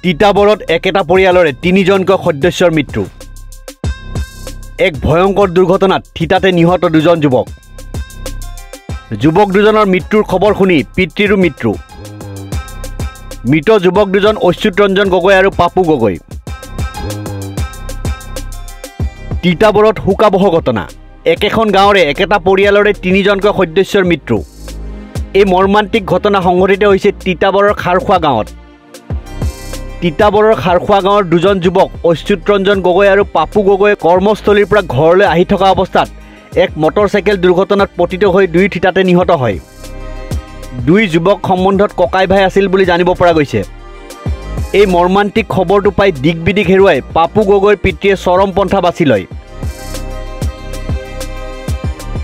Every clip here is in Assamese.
তিতাবৰত একেটা পৰিয়ালৰে 3জনকৈ সদস্যৰ মৃত্যু। এক ভয়ংকৰ দুৰ্ঘটনাত থিতাতে নিহত 2জন যুৱক। যুৱক 2জনৰ মৃত্যুৰ খবৰ শুনি পিতৃৰো মৃত্যু। মৃত যুৱক 2জন অচ্যুত ৰঞ্জন গগৈ আৰু পাপু গগৈ। তিতাবৰত শোকাবহ ঘটনা। একেখন গাঁৱৰে একেটা পৰিয়ালৰে 3জনকৈ সদস্যৰ মৃত্যু। এই মৰ্মান্তিক ঘটনা সংঘটিত হৈছে তিতাবৰৰ খাৰখোৱা গাঁৱত। তিতাবৰৰ খাৰখোৱা গাঁৱৰ 2জন যুৱক অচ্যুত ৰঞ্জন গগৈ আৰু পাপু গগৈ কৰ্মস্থলীৰ পৰা ঘৰলৈ আহি থকা অৱস্থাত এক মটৰচাইকেল দুৰ্ঘটনাত পতিত হৈ 2 থিতাতে নিহত হয়। 2 যুৱক সম্বন্ধত ককাই ভাই আছিল বুলি জানিব পৰা গৈছে। এই মৰ্মান্তিক খবৰটো পাই দিক বিদিক হেৰুৱাই পাপু গগৈৰ পিতৃয়ে চৰম পন্থা বাছি লয়।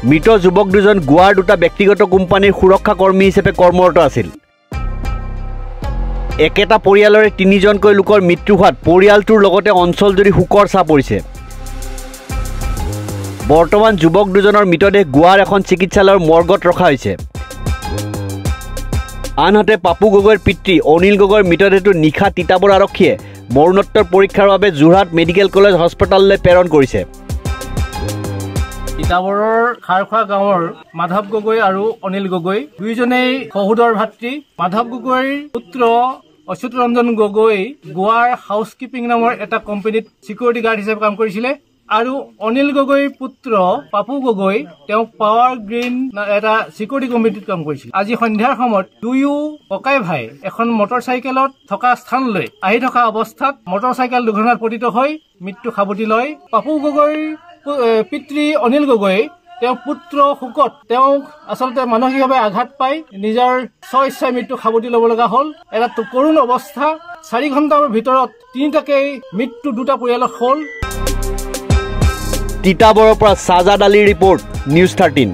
মৃত যুৱক 2জন গোৱাৰ 2টা ব্যক্তিগত কোম্পানীৰ সুৰক্ষা কৰ্মী হিচাপে কৰ্মৰত আছিল। একেটা পৰিয়ালৰে 3জনকৈ লোকৰ মৃত্যু হোৱাত পৰিয়ালটোৰ লগতে অঞ্চলজুৰি শোকৰ ছাঁ পৰিছে। বৰ্তমান যুৱক 2জনৰ মৃতদেহ গোৱাৰ এখন চিকিৎসালয়ৰ মৰ্গত ৰখা হৈছে। আনহাতে পাপু গগৈৰ পিতৃ অনিল গগৈৰ মৃতদেহটো নিশা তিতাবৰ আৰক্ষীয়ে মৰণোত্তৰ পৰীক্ষাৰ বাবে যোৰহাট মেডিকেল কলেজ হস্পিটাললৈ প্ৰেৰণ কৰিছে। তিতাবৰৰ খাৰখোৱা গাঁৱৰ মাধৱ গগৈ আৰু অনিল গগৈ 2জনেই সহোদৰ ভাতৃ। মাধৱ গগৈৰ পুত্ৰ অচ্যুত ৰঞ্জন গগৈ গোৱাৰ হাউচকিপিং নামৰ এটা কোম্পানীত সিকিউৰিটি গাৰ্ড হিচাপে কাম কৰিছিলে আৰু অনিল গগৈৰ পুত্ৰ পাপু গগৈ তেওঁ পাৱাৰ গ্ৰীণ এটা সিকিউৰিটি কোম্পানীত কাম কৰিছিল। আজি সন্ধিয়াৰ সময়ত 2 ককাই ভাই এখন মটৰচাইকেলত থকা স্থানলৈ আহি থকা অৱস্থাত মটৰচাইকেল দুৰ্ঘটনাত পতিত হৈ মৃত্যু সাৱটি লয়। পাপু গগৈৰ পিতৃ অনিল গগৈ তেওঁ পুত্ৰ শোকত তেওঁক আচলতে মানসিকভাৱে আঘাত পাই নিজৰ স্বইচ্ছাই মৃত্যু সাৱটি ল'ব লগা হ'ল। এটা কৰুণ অৱস্থা। 4 ঘণ্টাৰ ভিতৰত 3টাকৈ মৃত্যু 2টা পৰিয়ালত হ'ল। তিতাবৰৰ পৰা সাজাদ আলীৰ ৰিপৰ্ট, নিউজ 13।